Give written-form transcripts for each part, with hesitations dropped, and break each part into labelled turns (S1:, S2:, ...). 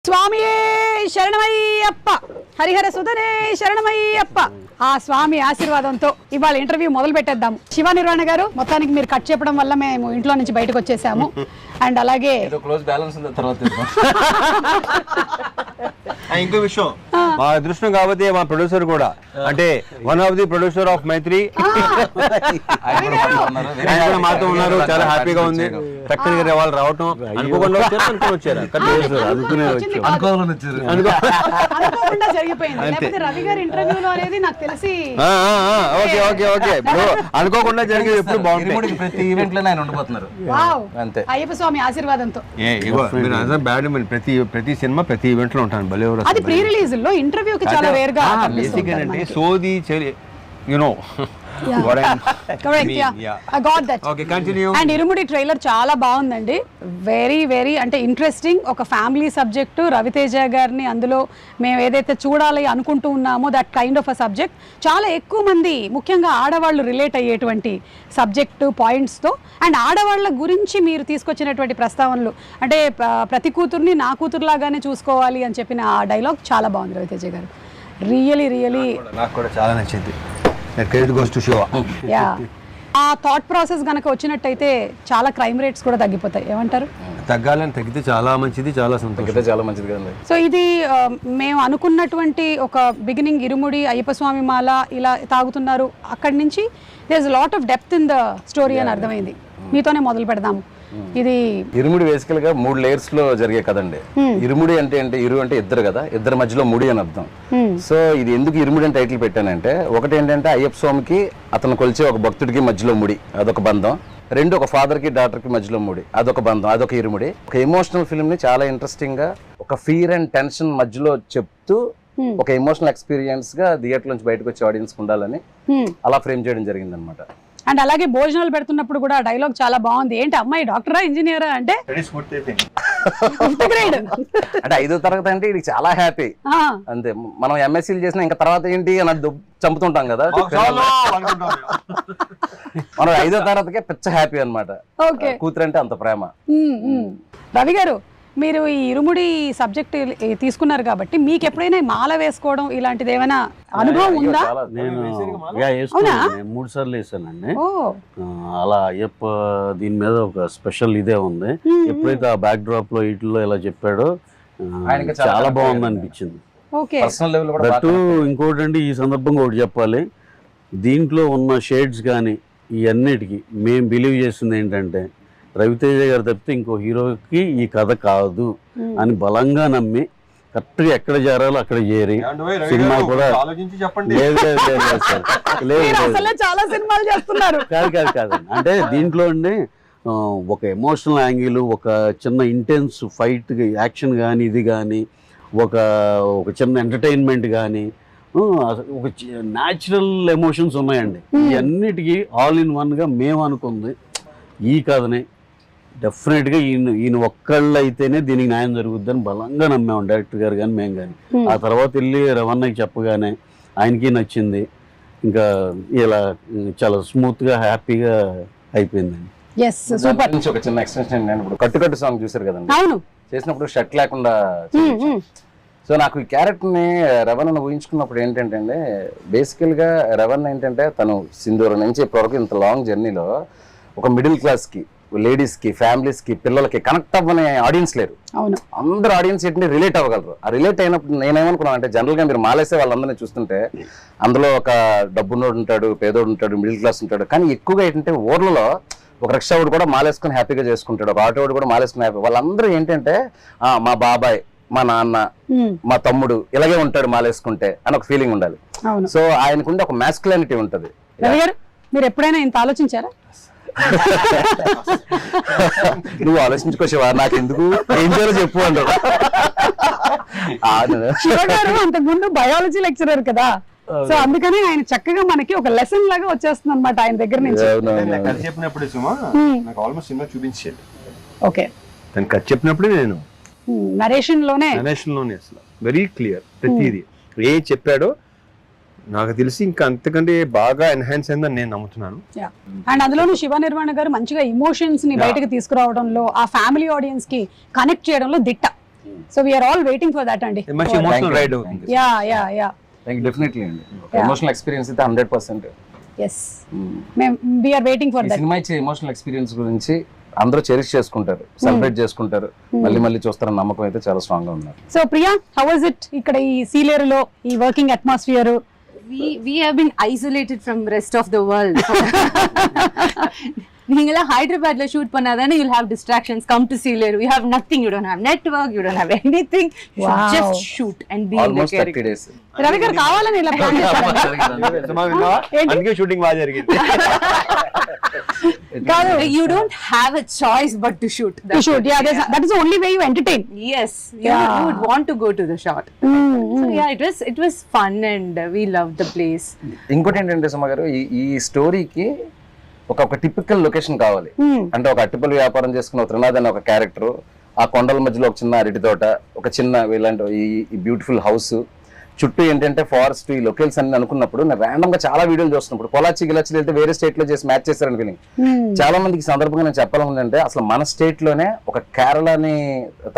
S1: స్వామియే శరణమయ్యప్ప, హరిహర సుధనే శరణమయ్యప్ప. ఆ స్వామి ఆశీర్వాదంతో ఇవాళ ఇంటర్వ్యూ మొదలు పెట్టేద్దాం. శివ నిర్వాణ గారు, మొత్తానికి మీరు కట్ చెప్పడం వల్ల మేము ఇంట్లో నుంచి బయటకు వచ్చేసాము. అండ్ అలాగే
S2: ఇంకో విషయం, మా అదృష్టం కాబట్టి మా ప్రొడ్యూసర్ కూడా, అంటే one of the producer of Mythri మాతో ఉన్నారు. చాలా హ్యాపీగా ఉంది. చక్కని వాళ్ళు రావటం అనుకోకుండా వచ్చారు. అనుకోకుండా జరిగేది ఎప్పుడు బాగుంటుంది.
S3: ప్రతి ఈవెంట్ లో ఆయన ఉండిపోతున్నారు.
S1: అంతే, అయ్యప్ప స్వామి ఆశీర్వాదంతో.
S2: ప్రతి సినిమా ప్రతి ఈవెంట్ లో ఉంటాను. భలే
S1: అది ప్రీ రిలీజ్ లో ఇంటర్వ్యూకి చాలా రేర్ గా
S2: బేసిక్ అంటే సోది you know.
S1: And irumudi trailer చాలా బాగుందండి. వెరీ వెరీ అంటే ఇంట్రెస్టింగ్. ఒక ఫ్యామిలీ సబ్జెక్టు, రవితేజ గారిని అందులో మేము ఏదైతే చూడాలి అనుకుంటూ ఉన్నామో that kind of a subject. చాలా ఎక్కువ మంది ముఖ్యంగా ఆడవాళ్ళు రిలేట్ అయ్యేటువంటి సబ్జెక్టు పాయింట్స్తో, అండ్ ఆడవాళ్ళ గురించి మీరు తీసుకొచ్చినటువంటి ప్రస్తావనలు, అంటే ప్రతి కూతుర్ని నా కూతురులాగానే చూసుకోవాలి అని చెప్పిన ఆ డైలాగ్ చాలా బాగుంది రవితేజ గారు. రియలీ
S2: నాకు కూడా చాలా నచ్చింది. Credit goes to Shiva.
S1: Yeah, ఆ థాట్ ప్రాసెస్ గనక వచ్చినట్టయితే చాలా క్రైమ్ రేట్స్ కూడా తగ్గిపోతాయి. ఏమంటారు?
S2: తగ్గాలని, తగ్గితే చాలా మంచిది, చాలా సంతోషం,
S3: చాలా మంచిది కదండి.
S1: సో ఇది మేము అనుకున్నటువంటి ఒక బిగినింగ్, ఇరుముడి అయ్యప్ప స్వామి మాల ఇలా తాగుతున్నారు, అక్కడి నుంచి there is lot of depth in the story అని అర్థమైంది. మీతోనే మొదలు పెడదాము. ఇది
S3: ఇరుముడి బేసికల్ గా 3 లేయర్స్ లో జరిగే కదండి. ఇరుముడి అంటే ఇరు అంటే ఇద్దరు కదా, ఇద్దరి మధ్యలో ముడి అని అర్థం. సో ఇది ఎందుకు ఇరుముడి అని టైటిల్ పెట్టానంటే, ఒకటి ఏంటంటే అయ్యప్ప స్వామికి అతను కొలిచే ఒక భక్తుడికి మధ్యలో ముడి, అదొక బంధం. 2 ఒక ఫాదర్ కి డాటర్ కి మధ్యలో ముడి, అదొక బంధం, అదొక ఇరుముడి. ఒక ఎమోషనల్ ఫిల్మ్ ని చాలా ఇంట్రెస్టింగ్ గా ఒక ఫియర్ అండ్ టెన్షన్ మధ్యలో చెప్తూ ఒక ఎమోషనల్ ఎక్స్పీరియన్స్ గా థియేటర్ నుంచి బయటకు వచ్చే ఆడియన్స్ ఉండాలని అలా ఫ్రేమ్ చేయడం జరిగింది అనమాట.
S1: అండ్ అలాగే భోజనాలు పెడుతున్నప్పుడు కూడా డైలాగ్ చాలా బాగుంది. ఏంటి అమ్మాయి డాక్టరా ఇంజనీరా అంటే,
S3: అంటే 5వ తరగతి అంటే ఇది చాలా హ్యాపీ. అంతే, మనం ఎంఎస్సీలు చేసినా ఇంకా తర్వాత ఏంటి అని చంపుతుంటాం కదా, మనం 5వ తరగతికే పిచ్చ హ్యాపీ అనమాట. కూతురు అంటే అంత ప్రేమ.
S1: రవి గారు, మీరు ఈ ఇరుముడి సబ్జెక్ట్ తీసుకున్నారు కాబట్టి మీకు ఎప్పుడైనా మాల వేసుకోవడం ఇలాంటిది ఏమైనా అనుభవం ఉందా?
S4: నేను 3 సార్లు వేసానండి. అలా అయ్యప్ప దీని మీద ఒక స్పెషల్ ఇదే ఉంది. ఎప్పుడైతే ఆ బ్యాక్ డ్రాప్ లో వీటిలో ఇలా చెప్పాడో చాలా బాగుంది అనిపించింది. ఇంకోటి అండి, ఈ సందర్భంగా ఒకటి చెప్పాలి, దీంట్లో ఉన్న షేడ్స్ కానీ ఈ అన్నిటికీ మేము బిలీవ్ చేస్తుంది ఏంటంటే, రవితేజ గారు తప్పితే ఇంకో హీరోకి ఈ కథ కాదు అని బలంగా నమ్మి కరెక్ట్గా ఎక్కడ చేరాలో అక్కడ చేరి సినిమా కూడా కాదు. అంటే దీంట్లో అండి ఒక ఎమోషనల్ యాంగిల్, ఒక చిన్న ఇంటెన్స్ ఫైట్ యాక్షన్ కానీ, ఇది కానీ ఒక చిన్న ఎంటర్టైన్మెంట్ కానీ, ఒక న్యాచురల్ ఎమోషన్స్ ఉన్నాయండి. ఇవన్నిటికీ ఆల్ ఇన్ వన్గా మేము అనుకుంది ఈ కథనే డెఫినెట్గా ఈయన ఒక్కళ్ళు అయితేనే దీనికి న్యాయం జరుగుద్దని బలంగా నమ్మాము, డైరెక్టర్ గారు కానీ మేము కానీ. ఆ తర్వాత వెళ్ళి రవణకి చెప్పగానే ఆయనకి నచ్చింది. ఇంకా ఇలా చాలా స్మూత్గా హ్యాపీగా అయిపోయిందండి.
S3: ఒక చిన్న ఎక్స్టెన్షన్, నేను ఇప్పుడు కట్టు సాంగ్ చూసారు కదండి, చేసినప్పుడు షర్ట్ లేకుండా. సో నాకు ఈ క్యారెక్టర్ని రవణను ఊహించుకున్నప్పుడు ఏంటంటే అండి, బేసికల్గా రవణ ఏంటంటే తను సింధూరం నుంచి ఇప్పటివరకు ఇంత లాంగ్ జర్నీలో ఒక మిడిల్ క్లాస్కి, లేడీస్కి, ఫ్యామిలీస్కి, పిల్లలకి కనెక్ట్ అవ్వని ఆడియన్స్ లేరు. అందరు ఆడియన్స్ ఏంటంటే రిలేట్ అవ్వగలరు. ఆ రిలేట్ అయినప్పుడు నేనేమనుకున్నాను అంటే, జనరల్గా మీరు మాలేసే వాళ్ళందరినీ చూస్తుంటే అందులో ఒక డబ్బున్నోడు ఉంటాడు, పేదోడు ఉంటాడు, మిడిల్ క్లాస్ ఉంటాడు. కానీ ఎక్కువగా ఏంటంటే ఊర్లలో ఒక రిక్షావాడు కూడా మాలేసుకుని హ్యాపీగా చేసుకుంటాడు, ఒక ఆటోవాడు కూడా మాలేసుకుని హ్యాపీ. వాళ్ళందరూ ఏంటంటే మా బాబాయ్, మా నాన్న, మా తమ్ముడు ఇలాగే ఉంటాడు మాలేసుకుంటే అని ఒక ఫీలింగ్ ఉండాలి. సో ఆయనకుండే ఒక మ్యాస్కులానిటీ ఉంటుంది.
S1: మీరు ఎప్పుడైనా ఇంత ఆలోచించారా?
S3: నువ్వు ఆలోచించుకోసేవా, నాకు ఎందుకు, ఏం చేయాలో చెప్పు అంటారు.
S1: అంతకుముందు బయాలజీ లెక్చరర్ కదా, సో అందుకని ఆయన చక్కగా మనకి ఒక లెసన్ లాగా వచ్చేస్తుంది అనమాట ఆయన దగ్గర నుంచి.
S2: చెప్పినప్పుడు నాకు ఆల్మోస్ట్ సినిమా చూపించేది.
S1: ఓకే,
S2: తను కథ చెప్పినప్పుడే నేను
S1: నరేషన్ లోనే
S2: అసలు వెరీ క్లియర్ ప్రతిదీ ఏ చెప్పాడో నాకు తెలిసి ఇంకా అంతకంటే బాగా ఎన్హాన్స్ అయిందని నేను నమ్ముతున్నాను.
S1: అండ్ అందులోనూ శివ నిర్వాణ గారు మంచిగా ఎమోషన్స్ ని బయటకు తీసుకురావడంలో, ఆ ఫ్యామిలీ ఆడియన్స్ కి కనెక్ట్ చేయడంలో దిట్ట. So we're all waiting for that అండి.
S2: మంచి ఎమోషనల్ రైడ్
S1: యా
S3: డెఫినెట్లీ అండి ఎమోషనల్ ఎక్స్పీరియన్స్ అయితే 100%.
S1: ఎస్ వీఆర్ వెయిటింగ్ ఫర్
S3: ఈ
S1: దట్.
S3: సినిమా ఇచ్చే ఎమోషనల్ ఎక్స్పీరియన్స్ గురించి అందరూ చెరిష్ చేసుకుంటారు, సెలబ్రేట్ చేసుకుంటారు, మళ్ళీ మళ్ళీ చూస్తారన్న నమ్మకం అయితే చాలా స్ట్రాంగ్ గా ఉన్నారు.
S1: So Priya, how was it ఇక్కడ ఈ సీలేరులో ఈ working atmosphere?
S5: We have been isolated from rest of the world. நீங்களா ஹைதராபாத்ல ஷூட் பண்ணாதானே you'll have distractions. Come to Sealeru, you have nothing, you don't have network, you don't have anything. You should
S1: Wow.
S5: just shoot and be
S3: Almost
S5: in the
S3: 30
S5: character.
S3: days.
S1: Ravi గారు కావాలని ఇలా plan చేశారు.
S2: అందుకే shooting బాగా జరిగింది.
S5: You don't have a choice but to shoot.
S1: To shoot, yeah, that is the only way you entertain.
S5: Yes, you would want to go to the shot. So yeah, it was fun and we loved the place.
S3: ఇంకోటి ఏంటంటే సుమ గారు, ఈ స్టోరీకి ఒక typical location కావాలి. అంటే ఒక అట్టిపల్లి వ్యాపారం చేసుకున్న త్రినాథ్ అనే ఒక క్యారెక్టర్, ఆ కొండల మధ్యలో ఒక చిన్న అరటి తోట, ఒక చిన్న ఇలాంటి ఈ బ్యూటిఫుల్ హౌస్, చుట్టూ ఏంటంటే ఫారెస్ట్, ఈ లొకేల్స్ అన్ని అనుకున్నప్పుడు నేను ర్యాండమ్ గా చాలా వీడియోలు చూస్తున్నప్పుడు పొలాచి గిలాచి వెళ్తే వేరే స్టేట్ లో చేసి మ్యాచ్ చేశారని ఫీలింగ్. చాలా మందికి సందర్భంగా నేను చెప్పాలంటే అసలు మన స్టేట్ లోనే ఒక కేరళని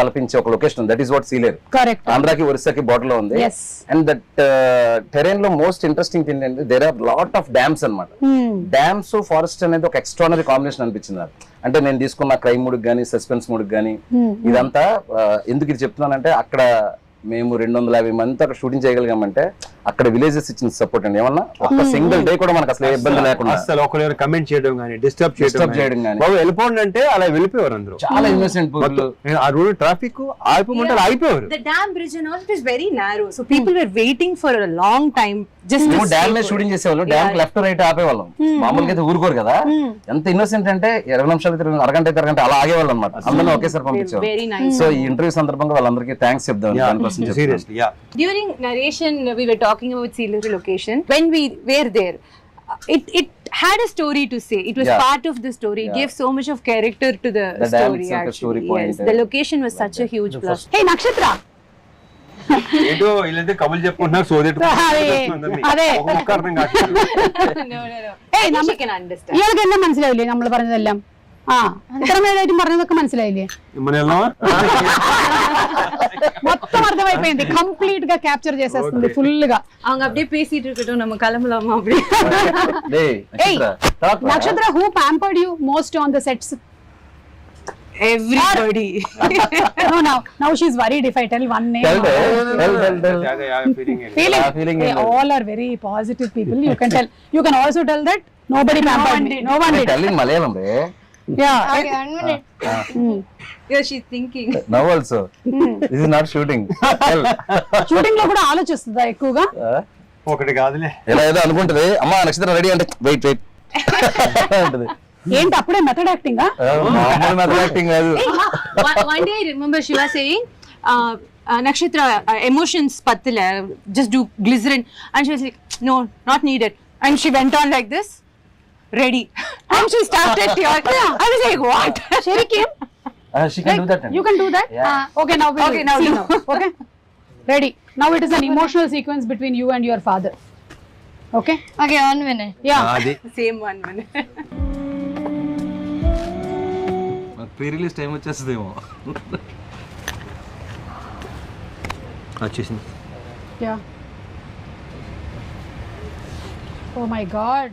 S3: తలపించే ఒక location, that is what Sileru.
S1: Correct.
S3: ఆంధ్రాకి ఒరిస్సాకి బోర్డర్ లో ఉంది. అండ్ దట్ టెరెన్ లో మోస్ట్ ఇంట్రెస్టింగ్ థింగ్ ఏంటంటే there are lot of dams అన్నమాట. డ్యామ్స్ ఫారెస్ట్ అనేది ఒక ఎక్స్ట్రానరీ కాంబినేషన్ అనిపించింది నాకు. అంటే నేను తీసుకున్న క్రైమ్ మూడ్కి కానీ సస్పెన్స్ మూడ్కి కానీ ఇదంతా ఎందుకు ఇది చెప్తున్నానంటే, అక్కడ మేము 250 మందితో అక్కడ షూటింగ్ చేయగలిగామంటే అక్కడ విలేజెస్ ఇచ్చిన సపోర్ట్ అండి. ఏమన్నా ఒక సింగిల్ డే కూడా మనకు అసలు ఏ ఇబ్బంది లేకుండా,
S2: అసలు ఒకరు కమెంట్ చేయడం కానీ డిస్టర్బ్
S3: చేయడం కానీ,
S2: బాబు వెళ్ళిపోండి అంటే అలా వెళ్ళిపోయారు అందరూ.
S3: చాలా ఇన్వెస్ట్మెంట్
S2: ఆ రోడ్ ట్రాఫిక్ ఆగిపోమంటారు, ఆగిపోయారు.
S5: The dam bridge and all, it is very narrow, so people were waiting for a long time just to
S3: dam మీద షూటింగ్ చేసేవాళ్ళు, డ్యామ్ లెఫ్ట్ రైట్ ఆపేవాళ్ళం. మామూలుగా అయితే ఊరుకోరు కదా. ఎంత ఇన్నోసెంట్ అంటే 20 నిమిషాలు అరగంట అలా ఆగేవాళ్ళు అనమాట. అందరినీ ఒకేసారి పంపించారు.
S5: very nice.
S3: సో ఈ ఇంటర్వ్యూ సందర్భంగా వాళ్ళందరికీ థ్యాంక్స్ చెప్దాం.
S2: Seriously yeah.
S5: During narration, we were talking about Sealeru location. When we were there, it had a story to say. It was part of the story. It gave so much of character to the story.
S3: Like a story
S5: Actually,
S3: point.
S5: yes, the location was such a huge plus.
S1: హే నక్షత్ర,
S2: ఏంటో వీళ్ళైతే కబుర్లు చెప్పుకుంటున్నారు, సోదేటు
S1: അതെ.
S2: ఒక్క అర్థం కాదు.
S5: No.
S1: ഏയ്
S5: She can understand.
S1: ഇയാൾക്കെല്ലാം മനസ്സിലായില്ലേ നമ്മൾ പറഞ്ഞതെല്ലാം? ആ ഇത്രമേലായിട്ടും പറഞ്ഞതൊക്കെ മനസ്സിലായില്ലേ? మొత్తం అర్థమైపోయింది, కంప్లీట్ గా క్యాప్చర్ చేసేస్తుంది ఫుల్ గా.
S5: அவங்க அப்படியே பேசிட்டு இருக்கட்டும், நம்ம கிளம்பலாமா அப்படியே.
S1: నక్షత్ర, who pampered you most on the sets?
S5: Everybody.
S1: Now she's worried if I tell one name. Feeling. They all are very positive people. You can tell. You can also tell that nobody pampered me. No one did.
S3: Telling Malayalam, right?
S1: Yeah.
S5: Okay, 1 minute. Yeah, she's thinking.
S3: Now also. This is not shooting.
S1: Shooting లో కూడా ఆలోచిస్తుందా ఎక్కువగా?
S2: ఒకటి కాదులే,
S3: ఎలా ఏదో అనుకుంటది. అమ్మా నక్షత్రం ready అంటే వెయిట్ అంటది.
S1: ఏంటి అప్పుడే మెథడ్ యాక్టింగ్?
S3: మెథడ్ యాక్టింగ్ కాదు.
S5: One day I remember she was saying, Nakshatra, emotions pattila, just do glycerin, and she was like, no, not needed, and she went on like this, ready, and she started tearing. I was like, what?
S1: Sherry came.
S3: She can do that.
S1: You can do that?
S3: Yeah.
S1: Okay, now
S5: Okay, now
S1: see now. Okay, ready. Now it is an emotional sequence between you and your father. Okay,
S5: 1 minute.
S1: Yeah.
S2: అది
S5: Same 1 minute.
S3: Pre release time వచ్చేస్తుందేమో.
S2: వచ్చేసింది.
S1: Yeah. Oh my God.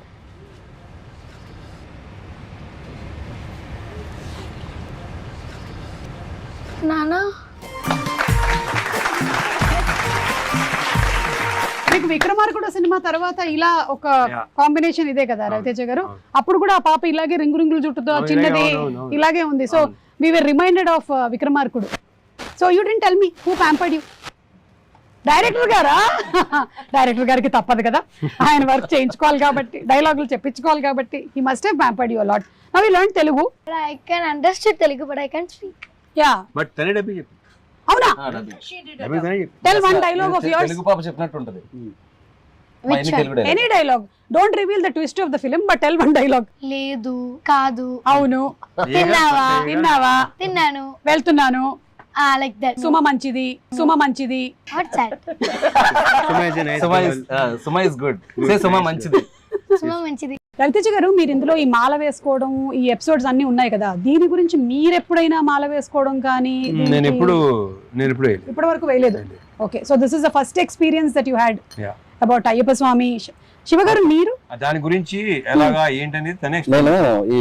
S6: నానా,
S1: మీకు విక్రమార్కుడు cinema తర్వాత ఇలా ఒక combination ఇదే కదా రవితేజ గారు? అప్పుడు కూడా ఆ పాప ఇలాగే రింగులు చుట్టూతో చిన్నది ఇలాగే ఉంది. So we were reminded of Vikramarkudu. So you didn't tell me who pampered you? Director గారా? డైరెక్టర్ గారికి తప్పదు కదా, ఆయన వర్క్ చేయించుకోవాలి కాబట్టి, డైలాగులు చెప్పించుకోవాలి కాబట్టి. He must have pampered you a lot. Now you learn Telugu.
S6: I can understand Telugu but I can't speak.
S1: Yeah,
S2: but తనే డబ్బి చెప్పు.
S1: అవునా?
S2: డబ్బి తనే చెప్పు.
S1: Tell one dialogue of yours.
S3: Telugu పాప చెప్పినట్టు ఉంటది.
S6: Which one?
S1: Any dialogue. Don't reveal the twist of the film, but tell one dialogue.
S6: లేదు, కాదు,
S1: అవును,
S6: తిన్నావా,
S1: తిన్నావా,
S6: తిన్నాను,
S1: వెళ్తున్నాను,
S6: like that.
S1: సుమ మంచిది, సుమ మంచిది.
S6: What's that?
S2: Suma is a nice
S3: Suma
S2: girl.
S3: Is good. Say Suma మంచిది.
S6: సుమ మంచిది.
S1: రవితేజ గారు, మీరు ఇందులో ఈ మాల వేసుకోవడం, ఈ ఎపిసోడ్స్ అన్ని ఉన్నాయి కదా, దీని గురించి మీరు ఎప్పుడైనా మాల వేసుకోవడం కానీ?
S2: నేను ఎప్పుడు
S1: ఇప్పటి వరకు వేయలేదు. Okay, so this is the first experience that you had about Ayyappa Swami. Shiva garu, మీరు
S2: దాని గురించి ఎలాగా ఏంటనేది తనే
S3: నేను ఈ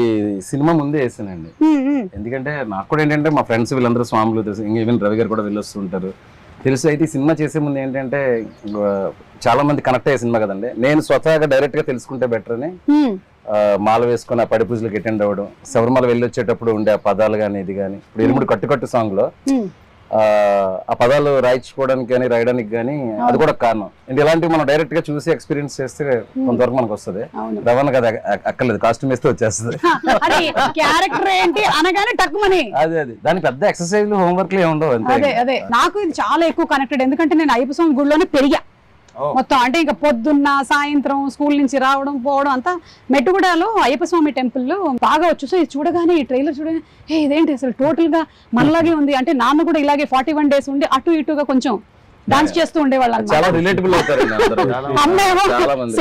S3: సినిమా ముందే వేసానండి. ఎందుకంటే నాకు కూడా ఏంటంటే మా ఫ్రెండ్స్ వీళ్ళందరూ స్వాములు తెలుసు, ఈవెన్ రవి గారు కూడా వెళ్ళొస్తుంటారు తెలుసు. అయితే ఈ సినిమా చేసే ముందు ఏంటంటే చాలా మంది కనెక్ట్ అయ్యే సినిమా కదండి. నేను స్వతహాగా డైరెక్ట్ గా తెలుసుకుంటే బెటర్ అని మాల వేసుకుని ఆ పడి పూజలకు అటెండ్ అవ్వడం, శబరిమల వెళ్ళి వచ్చేటప్పుడు ఉండే ఆ పదాలు కానీ ఇది కానీ, ఇప్పుడు ఇరుముడి కట్టు సాంగ్ లో ఆ పదాలు రాయించుకోవడానికి కానీ రాయడానికి కానీ అది కూడా కారణం. అంటే ఇలాంటివి మనం డైరెక్ట్ గా చూసి ఎక్స్పీరియన్స్ చేస్తే కొంతవరకు మనకు వస్తుంది. రవణ కదా అక్కర్లేదు, కాస్ట్యూమ్ వేస్తే వచ్చేస్తుంది. అదే దాని పెద్ద ఎక్సర్సైజ్ హోంవర్క్ ఏమి ఉండవు.
S1: అదే నాకు ఇది చాలా ఎక్కువ కనెక్టెడ్, ఎందుకంటే నేను అయ్యప్ప స్వామి గుడిలోనే పెరిగా మొత్తం. అంటే ఇంకా పొద్దున్న సాయంత్రం స్కూల్ నుంచి రావడం పోవడం అంతా మెట్టుగూడలో అయ్యప్ప స్వామి టెంపుల్ బాగా వచ్చు. సో ఇది చూడగానే, ఈ ట్రైలర్ చూడగానే ఇదేంటి అసలు టోటల్ గా మనలాగే ఉంది. అంటే నాన్న కూడా ఇలాగే 41 days ఉండి అటు ఇటుగా కొంచెం డాన్స్ చేస్తూ ఉండేవాళ్ళు.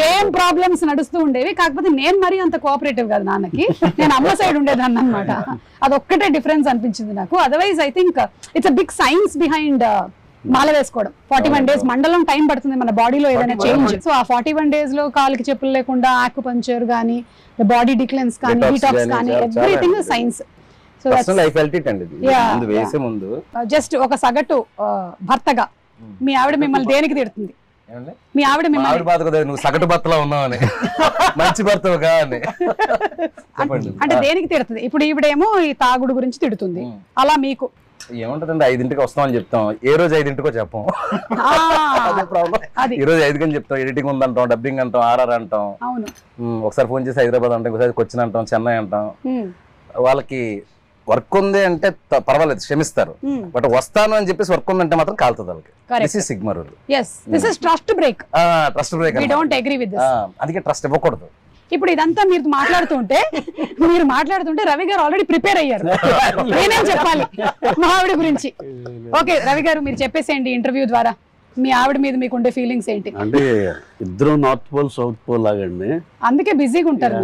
S1: సేమ్ ప్రాబ్లమ్స్ నడుస్తూ ఉండేవి. కాకపోతే నేను మరీ అంత కోఆపరేటివ్ కాదు నాన్నకి, నేను అమ్మ సైడ్ ఉండేదాన్ని అనమాట. అదొక్కటే డిఫరెన్స్ అనిపించింది నాకు. Otherwise I think it's a big science behind మాల వేసుకోవడం. 41 days మండలం టైం పడుతుంది మన బాడీలో ఏదైనా చేంజ్. సో ఆ 41 days లో కాలికి చెప్పులు లేకుండా ఆక్యుపంక్చర్ కానీ, బాడీ డిక్లెన్స్ కానీ, డీటాక్స్ కానీ, ఎవ్రీథింగ్ సైన్స్. సో జస్ట్ ఒక సగటు భర్తగా మీ ఆవిడ మిమ్మల్ని దేనికి తిడుతుంది? మీ ఆవిడ మిమ్మల్ని
S3: నువ్వు సగటు భర్తలో ఉన్నావని, మంచి భర్తగా అని
S1: అంటే దేనికి తిడుతుంది? ఇప్పుడు ఈవిడేమో ఈ తాగుడు గురించి తిడుతుంది, అలా మీకు
S3: ఏముంటదండి? 5ంటికి వస్తామని చెప్తాం, ఏ రోజు 5ంటికో చెప్పం. ఈ రోజు 5 చెప్తాం, ఎడిటింగ్ ఉందంటాం, డబ్బింగ్ అంటాం, ఆర్ఆర్ అంటాం. ఒకసారి ఫోన్ చేసి హైదరాబాద్ అంటాం, ఒకసారి కొచ్చిన్ అంటాం, చెన్నై అంటాం. వాళ్ళకి వర్క్ ఉంది అంటే పర్వాలేదు, క్షమిస్తారు. బట్ వస్తాను అని చెప్పేసి వర్క్ ఉందంటే మాత్రం కాలుతుంది వాళ్ళకి. This is sigma rule.
S1: Trust break.
S3: Trust అందుకే ట్రస్ట్ ఇవ్వకూడదు.
S1: ఇప్పుడు ఇదంతా మీరు మాట్లాడుతుంటే రవి గారు ఆల్రెడీ ప్రిపేర్ అయ్యారు. నేనేం చెప్పాలి మా ఆవిడ గురించి? ఓకే రవి గారు, మీరు చెప్పేసేయండి ఇంటర్వ్యూ ద్వారా మీ ఆవిడ మీద మీకు ఉండే ఫీలింగ్స్ ఏంటి?
S4: అంటే ఇద్దరు నార్త్ పోల్ సౌత్ పోల్ లాగండి,
S1: అందుకే బిజీగా ఉంటారు.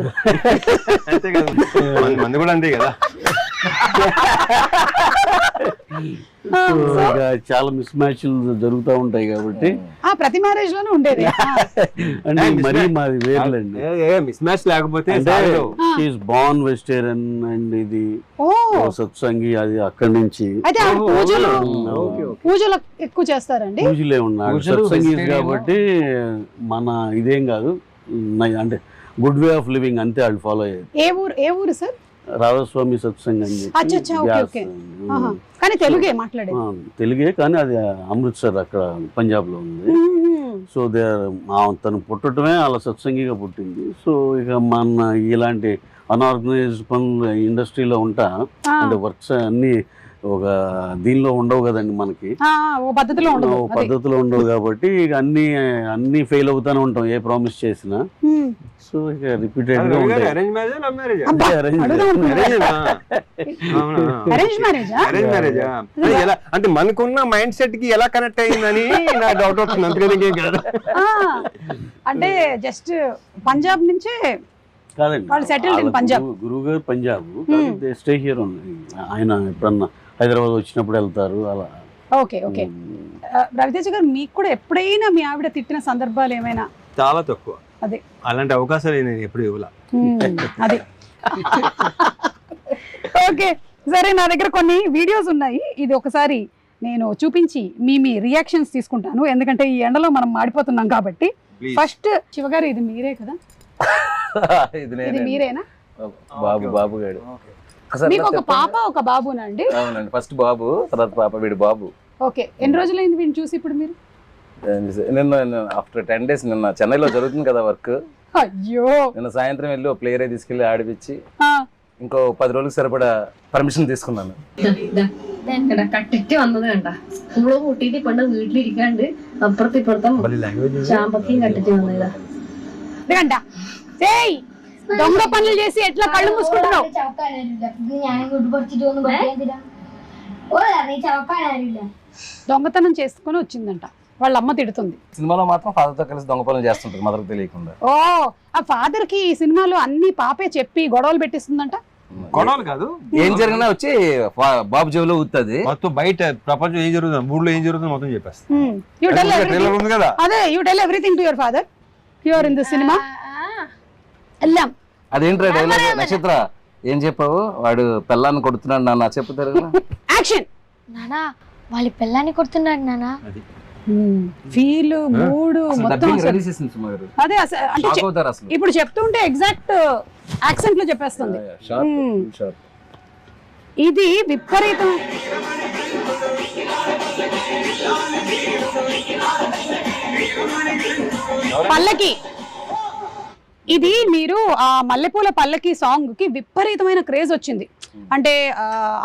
S4: చాలా మిస్ మ్యాచ్లు జరుగుతూ ఉంటాయి కాబట్టి
S1: ప్రతి మ్యారేజ్ లోనే ఉండేది.
S4: అంటే మరీ మాది వేర్లండి,
S2: మిస్ మ్యాచ్ లేకపోతే
S4: బార్న్ వెజిటేరియన్ అండ్ ఇది సత్సంగి, అది అక్కడి నుంచి
S1: పూజలు ఎక్కువ చేస్తారండి.
S4: పూజలే ఉన్నాడు సత్సంగి కాబట్టి మన ఇదేం కాదు, అంటే గుడ్ వే ఆఫ్ లివింగ్ అంతే వాళ్ళు ఫాలో అయ్యేది.
S1: ఏ ఊరు సార్?
S4: రాధాస్వామి సత్సంగ్ అని
S1: కానీ
S4: తెలుగే కానీ అది అమృత్సర్ అక్కడ పంజాబ్ లో ఉంది. సో తను పుట్టడమే అలా సత్సంగిగా పుట్టింది. సో ఇక మన ఇలాంటి అన్ఆర్గనైజ్డ్ పనులు ఇండస్ట్రీలో ఉంటా, అంటే వర్క్స్ అన్ని ఒక దీనిలో ఉండవు కదండి మనకి, పద్ధతిలో ఉండవు కాబట్టి ఇక అన్ని ఫెయిల్ అవుతానే ఉంటాం ఏ ప్రామిస్ చేసినా. సో ఇక రిపీటెడ్ గా ఉంటాయి.
S2: అంటే మనకున్న మైండ్ సెట్ కి ఎలా కనెక్ట్ అయిందని నాకు డౌట్ వస్తుంది. అంతేకాదు కాదు,
S1: అంటే జస్ట్ పంజాబ్ నుంచే
S4: కాదండి, గురువు గారు పంజాబ్, స్టే హియర్ ఉంది. ఆయన ఎప్పుడన్నా హైదరాబాద్ వచ్చినప్పుడు వెళ్తారు అలా.
S1: Okay okay. రవితేజ గారు, మీకు కూడా ఎప్పుడైనా మీ ఆవిడ తిట్టిన సందర్భాలు ఏమైనా?
S2: చాలా తక్కువ.
S1: అదే అలాంటి
S2: అవకాశాలు నేను ఎప్పుడు ఇవ్వాల.
S1: అదే ఓకే సరే, నా దగ్గర కొన్ని వీడియోస్ ఉన్నాయి, ఇది ఒకసారి నేను చూపించి మీ రియాక్షన్స్ తీసుకుంటాను, ఎందుకంటే ఈ ఎండలో మనం మాడిపోతున్నాం కాబట్టి. ఫస్ట్ శివగారు, ఇది మీరే కదా? ఇది మీరేనా?
S3: బాబు గారు.
S1: మీకు ఒక పాప ఒక బాబునండి?
S3: అవునండి, ఫస్ట్ బాబు, తర్వాత పాప, వీడు బాబు.
S1: ఓకే, ఎన్ని రోజులైంది వీడిని చూసి ఇప్పుడు మీరు?
S3: నిన్న ఆఫ్టర్ 10 days, నిన్న చెన్నైలో జరుగుతుంది కదా వర్క్.
S1: అయ్యో,
S3: నిన్న సాయంత్రం వెళ్ళి ఒక ప్లేయర్ తీసుకెళ్లి ఆడిపించి ఇంకో 10 రోజులకు സരിപട പെർമിഷൻ తీసుకున్నాను.
S7: കട്ടിട്ട് വന്നതേണ്ട സ്കൂള് കൂട്ടിട്ട് പണ്ട് വീട്ടിലിരിക്കാണ്ട് അപ്പുറത്ത് ഇപ്പുറത്തും ചാമ്പക്കയും കട്ടിട്ട് വന്നതാ.
S1: దొంగ పనులు చేసి ఎట్లా కళ్ళు మూసుకుంటున్నావు? దొంగతనం చేసుకుని వచ్చిందంట. వాళ్ళ అమ్మ తిడుతుంది.
S3: సినిమాలో మాత్రం father తో కలిసి దొంగ పనులు చేస్తుంటారు మదర్ తెలియకుండా.
S1: ఓ ఆ ఫాదర్ కి ఈ సినిమాలో అన్ని పాపే చెప్పి గొడవలు పెట్టిస్తుందంట.
S2: గొడవలు కాదు,
S3: ఏం జరిగినా వచ్చి బాబు జేబులో ఊతుంది.
S2: మొత్తం బయట ప్రపంచం ఏం జరుగుతుంది, ఊళ్ళో ఏం జరుగుతుంది మొత్తం చెప్పేస్తా.
S1: ట్రైలర్
S2: ఉంది కదా,
S1: అదే you tell everything to your father here in the cinema. వెళ్ళాం.
S3: అదేంట్రా డైలాగ్ నక్షత్ర ఏం చెప్పావు? వాడు పెళ్ళాన్ని కొడుతున్నాడు నాన్న చెప్పుతారు.
S1: యాక్షన్.
S6: నానా వాళ్ళ పిల్లాన్ని కొడుతున్నాడు నానా.
S1: ఫీల్ మూడ్ మొత్తం అదే అంటే ఇప్పుడు చెప్తుంటే ఎగ్జాక్ట్ యాక్సెంట్ లో చెప్పేస్తుంది. ఇది విపరీతం. పల్లకి ఇది మీరు ఆ మల్లెపూల పల్లకి సాంగ్ కి విపరీతమైన క్రేజ్ వచ్చింది. అంటే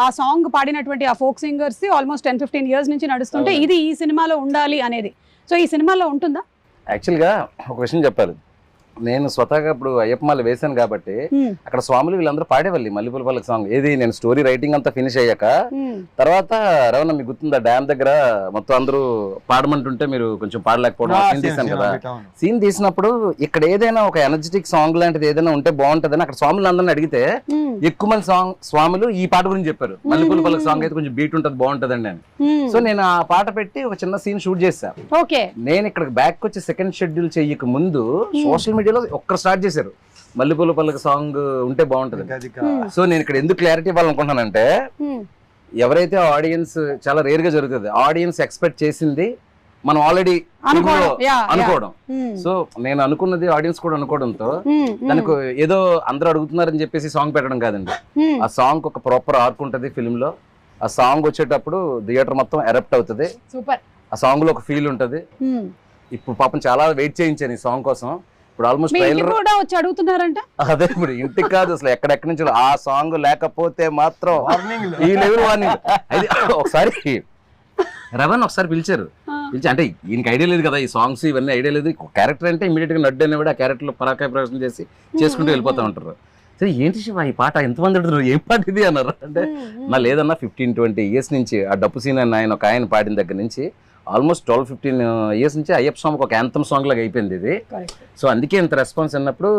S1: ఆ సాంగ్ పాడినటువంటి ఆ ఫోక్ సింగర్స్ ఆల్మోస్ట్ 10-15 ఇయర్స్ నుంచి నడుస్తుంటే ఇది ఈ సినిమాలో ఉండాలి అనేది. సో ఈ సినిమాలో ఉంటుందా?
S3: యాక్చువల్గా ఒక విషయం చెప్పాలి, నేను స్వతహాగా ఇప్పుడు అయ్యప్పమాల వేశాను కాబట్టి అక్కడ స్వాములు వీళ్ళందరూ పాడేవాళ్ళు మల్లెపూల పల్లకి సాంగ్. ఏది నేను స్టోరీ రైటింగ్ అంతా ఫినిష్ అయ్యాక తర్వాత రవణ మీకు గుర్తుందా డ్యామ్ దగ్గర మొత్తం అందరూ పాడమంటుంటే మీరు కొంచెం పాడలేకపోవడం సీన్ తీసాను కదా. సీన్ తీసినప్పుడు ఇక్కడ ఏదైనా ఒక ఎనర్జెటిక్ సాంగ్ లాంటిది ఏదైనా ఉంటే బాగుంటదని అక్కడ స్వాములు అందరిని అడిగితే ఎక్కువ మంది స్వాములు ఈ పాట గురించి చెప్పారు. మల్లెపూల పల్లకి సాంగ్ అయితే కొంచెం బీట్ ఉంటుంది బాగుంటదండి అని. సో నేను ఆ పాట పెట్టి ఒక చిన్న సీన్ షూట్ చేశాను. నేను ఇక్కడ బ్యాక్ వచ్చి సెకండ్ షెడ్యూల్ చెయ్యక ముందు సోషల్ మీడియాలో ఒక్కరు స్టార్ట్ చేశారు మల్లెపూల పల్లకి సాంగ్ ఉంటే బాగుంటది. సో నేను ఇక్కడ ఎందుకు క్లారిటీ ఇవ్వాలనుకుంటున్నానంటే ఎవరైతే ఆడియన్స్ చాలా రేర్ గా జరుగుతుంది, ఆడియన్స్ ఎక్స్పెక్ట్ చేసింది మనం ఆల్రెడీ అనుకోవడం. సో నేను అనుకున్నది ఆడియన్స్ కూడా అనుకోవడంతో దానికి ఏదో అందరూ అడుగుతున్నారని చెప్పేసి సాంగ్ పెట్టడం కాదండి. ఆ సాంగ్ ఒక ప్రాపర్ ఆర్క్ ఉంటది ఫిల్మ్ లో. ఆ సాంగ్ వచ్చేటప్పుడు థియేటర్ మొత్తం ఎరప్ట్ అవుతుంది. ఆ సాంగ్ లో ఒక ఫీల్ ఉంటది. ఇప్పుడు పాపం చాలా వెయిట్ చేయించాను ఈ సాంగ్ కోసం. ఇప్పుడు ఆల్మోస్ట్ ట్రైలర్
S1: వచ్చి అడుగుతున్నారంట.
S3: అదే ఇప్పుడు ఇంటికి కాదు అసలు ఎక్కడెక్కడి నుంచి ఆ సాంగ్ లేకపోతే మాత్రం ఈ లెవెల్ వార్నింగ్. అది ఒకసారి రవణ్ ఒకసారి పిలిచారు, పిలిచి అంటే ఈయనకి ఐడియా లేదు కదా ఈ సాంగ్స్ ఇవన్నీ ఐడియా లేదు. క్యారెక్టర్ అంటే ఇమీడియట్ గా నడ్డు అనేవాడు ఆ క్యారెక్టర్ లో పరాకాయ ప్రవేశం చేసి చేసుకుంటూ వెళ్ళిపోతా ఉంటారు. సరే ఏంటి శివ ఈ పాట ఎంతమంది అడుగుతారు ఏం పాట ఇది అన్నారు. అంటే నా లేదన్నా 15-20 ఇయర్స్ నుంచి ఆ డప్పు సీన్ ఆయన ఒక ఆయన పాడిన దగ్గర నుంచి ఆల్మోస్ట్ 12-15 ఇయర్స్ నుంచి అయ్యప్ప సాంగ్ ఒక యాంథమ్ సాంగ్ లాగా అయిపోయింది ఇది. సో అందుకే ఇంత రెస్పాన్స్ అన్నప్పుడు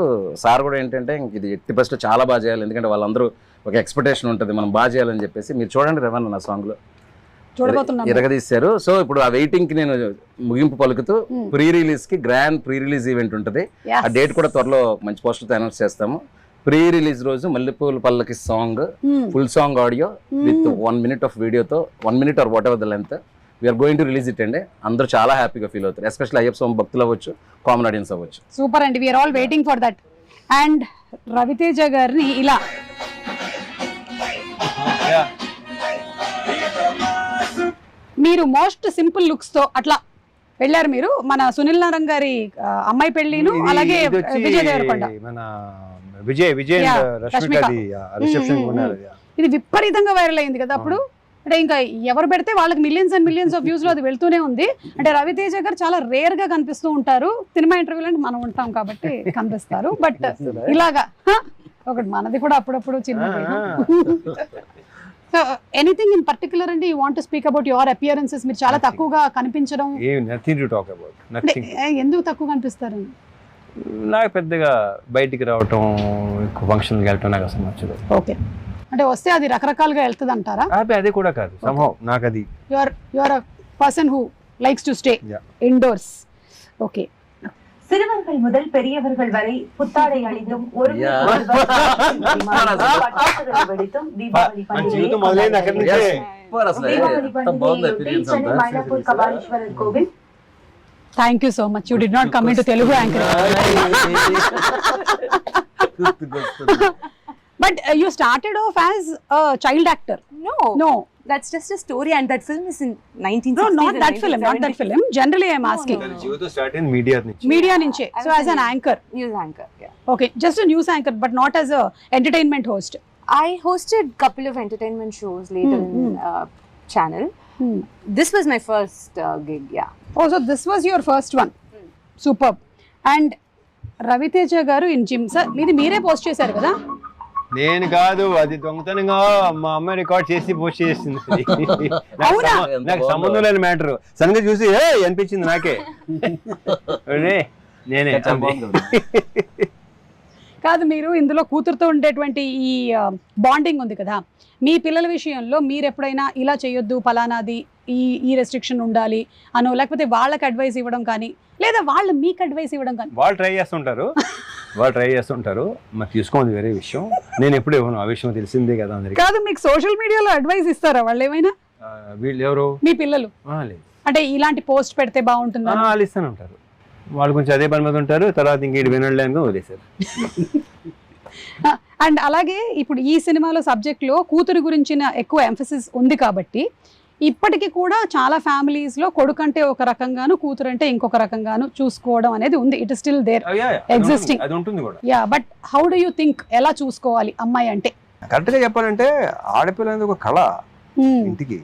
S3: సార్ కూడా ఏంటంటే ఇది ఎట్టి బెస్ట్ చాలా బాగా చేయాలి, ఎందుకంటే వాళ్ళందరూ ఒక ఎక్స్పెక్టేషన్ ఉంటుంది మనం బాగా చేయాలని చెప్పేసి. మీరు చూడండి రవణ నా సాంగ్ లో ఎరగదీశారు. సో ఇప్పుడు ఆ వెయిటింగ్ కి నేను ముగింపు పలుకుతూ ప్రీ రిలీజ్ కి గ్రాండ్ ప్రీ రిలీజ్ ఈవెంట్ ఉంటుంది. ఆ డేట్ కూడా త్వరలో మంచి పోస్టర్తో అనౌన్స్ చేస్తాము. ప్రీ రిలీజ్ రోజు మల్లెపూల పల్లకి song full song audio with 1 minute of వీడియోతో 1 minute or whatever the length we're going to release it అండి. అందరూ చాలా హ్యాపీగా ఫీల్ అవుతారు, ఎస్పెషల్లీ అయ్యప్ప స్వామి భక్తులు అవ్వచ్చు, కామన్ ఆడియన్స్ అవ్వచ్చు.
S1: సూపర్ అండి, we're all waiting for that. And Raviteja గారిని ఇలా మీరు మోస్ట్ సింపుల్ లుక్స్ తో అట్లా వెళ్ళారు మీరు. మన సునీల్ నారాయణ గారి అమ్మాయి పెళ్లిను అలాగే విజయ్ దేవరకొండ ఇది విపరీతంగా వైరల్ అయింది కదా అప్పుడు. అంటే ఇంకా ఎవరు పెడితే వాళ్ళకి millions and millions of views లో అది వెళ్తూనే ఉంది. అంటే రవితేజ గారు చాలా రేర్ గా కనిపిస్తూ ఉంటారు. సినిమా ఇంటర్వ్యూలో అంటే మనం ఉంటాం కాబట్టి కనిపిస్తారు. బట్ ఇలాగా ఒకటి మనది కూడా అప్పుడప్పుడు చిన్న. సో ఎనీథింగ్ ఇన్ పర్టికులర్ అండి you want to speak about your appearances? మీరు చాలా తక్కువగా కనిపించడం. ఎందుకు తక్కువ కనిపిస్తారు?
S2: నాకు పెద్దగా బయటికి రావటం ఫంక్షన్ వెళ్ళటం నాకు అసలు నచ్చదు.
S1: ఓకే, అంటే వస్తే అది రకరకాలుగా వెళ్తుంది అంటారా?
S2: అది కూడా కాదు, somehow నాకు అది
S1: your a person who likes to stay indoors. Okay,
S8: சிறுவர்கள் முதல் பெரியவர்கள் வரை புத்தாடை அணிந்தும் ஒரு வெடித்தும் தீபாவளி சென்னை மயிலாப்பூர் கபாலீஸ்வரர் கோவில்.
S1: Thank you so much. You did not come into Telugu anchor. But you started off as a child actor. No.
S5: That's just a story, and that film is in 1960s.
S1: No, not that film. Not that film. Generally, I'm asking.
S2: జీవితం start in media నుంచి.
S1: Media nunche. So as an anchor.
S5: News anchor, yeah.
S1: Okay, just a news anchor, but not as a entertainment host.
S5: I hosted couple of entertainment shows later in channel. This was my first gig, yeah.
S1: Oh, so this was your first one. Superb. And Raviteja గారు in gym sir మీది మీరే post చేశారు కదా
S2: నేను కాదు, అది దొంగతనంగా మా అమ్మ రికార్డ్ చేసి పోస్ట్ చేసింది.
S1: అవునా?
S2: నాకు సంబంధం లేని మ్యాటర్. సడన్గా చూసి అనిపించింది నాకే, నేనే.
S1: కాదు, మీరు ఇందులో కూతురుతో ఉండేటువంటి ఈ బాండింగ్ ఉంది కదా, మీ పిల్లల విషయంలో మీరు ఎప్పుడైనా ఇలా చేయొద్దు, ఫలానాది ఈ రెస్ట్రిక్షన్ ఉండాలి అనో, లేకపోతే వాళ్ళకి అడ్వైస్ ఇవ్వడం కానీ, లేదా వాళ్ళు మీకు అడ్వైస్ ఇవ్వడం కానీ?
S2: వాళ్ళు ట్రై చేస్తుంటారు, మరి తీసుకోండి వేరే విషయం. నేను ఎప్పుడు ఇవ్వను, ఆ విషయం తెలిసిందే కదా అందరికి.
S1: కాదు, మీకు సోషల్ మీడియాలో అడ్వైస్ ఇస్తారా వాళ్ళు ఏమైనా?
S2: వీళ్ళు ఎవరు?
S1: మీ పిల్లలు.
S2: లేదు,
S1: అంటే ఇలాంటి పోస్ట్ పెడితే బాగుంటుంది
S2: వాళ్ళు ఇస్తూనే ఉంటారు. వాళ్ళు కొంచెం అదే పని మీద ఉంటారు, తర్వాత ఇంకేటి వినలేక వదిలేశారు.
S1: అండ్ అలాగే ఇప్పుడు ఈ సినిమాలో సబ్జెక్ట్లో కూతురు గురించిన ఎక్కువ ఎంఫసిస్ ఉంది కాబట్టి ఇప్పటికీ కూడా చాలా ఫ్యామిలీస్ లో కొడుకు అంటే ఒక రకంగాను, కూతురు అంటే ఇంకొక రకంగాను చూసుకోవడం అనేది ఉంది. It is still there existing.
S2: అది ఉంటుంది కూడా.
S1: Yeah, but how do you think ఎలా చూసుకోవాలి అమ్మాయి అంటే?
S2: కరెక్ట్ గా చెప్పాలంటే ఆడపిల్ల అనేది ఒక కళ ఇంటికి,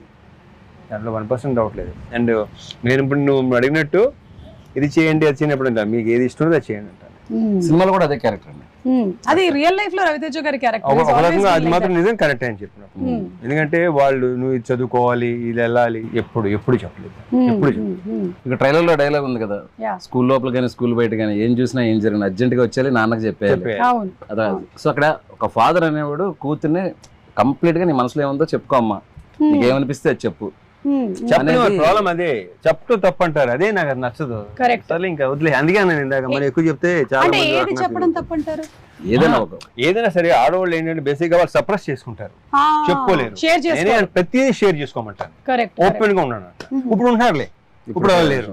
S2: దాంట్లో 1% డౌట్ లేదు. అండ్ నేను ఇప్పుడు నువ్వు అడిగినట్టు ఇది చేయండి అది చేయనప్పుడు మీకు ఏది ఇష్టం అది చేయండి అంటాను.
S3: సినిమాలో కూడా అదే క్యారెక్టర్ అండి.
S1: అది రియల్ లైఫ్ లో రవితేజ గారి క్యారెక్టర్.
S2: అది మాత్రం నిజం కరెక్ట్ అని చెప్పినప్పుడు, ఎందుకంటే వాళ్ళు నువ్వు ఇది చదువుకోవాలి, ఇది వెళ్ళాలి, ఎప్పుడు చెప్పలేదు.
S3: ఇక ట్రైలర్ లో డైలాగ్ ఉంది కదా, స్కూల్ లోపల కానీ స్కూల్ బయట కానీ ఏం చూసినా ఏం జరిగిన అర్జెంట్ గా వచ్చేయాలి, నాన్నకు చెప్పేయాలి. అదే. సో అక్కడ ఒక ఫాదర్ అనేవాడు కూతుర్ని కంప్లీట్ గా నీ మనసులో ఏముందో చెప్పుకో అమ్మా, నీకేమనిపిస్తే అది చెప్పు.
S2: ప్రాబ్లం అదే, చెప్పు తప్పు అంటారు, అదే నాకు అది నచ్చదు. సరే ఇంకా వదిలే. అందుకే నేను ఇందాక మరి ఎక్కువ చెప్తే చాలా
S1: చెప్పడం తప్పు అంటారు.
S2: ఏదైనా సరే ఆడవాళ్ళు ఏంటంటే బేసిక్ గా వాళ్ళు సప్రెస్ చేసుకుంటారు, చెప్పుకోలేరు. నేనే ప్రతిదీ షేర్ చేసుకోమంటాను, ఓపెన్ గా ఉన్నాను. ఇప్పుడు ఉంటున్నారులే, ఇప్పుడు లేరు.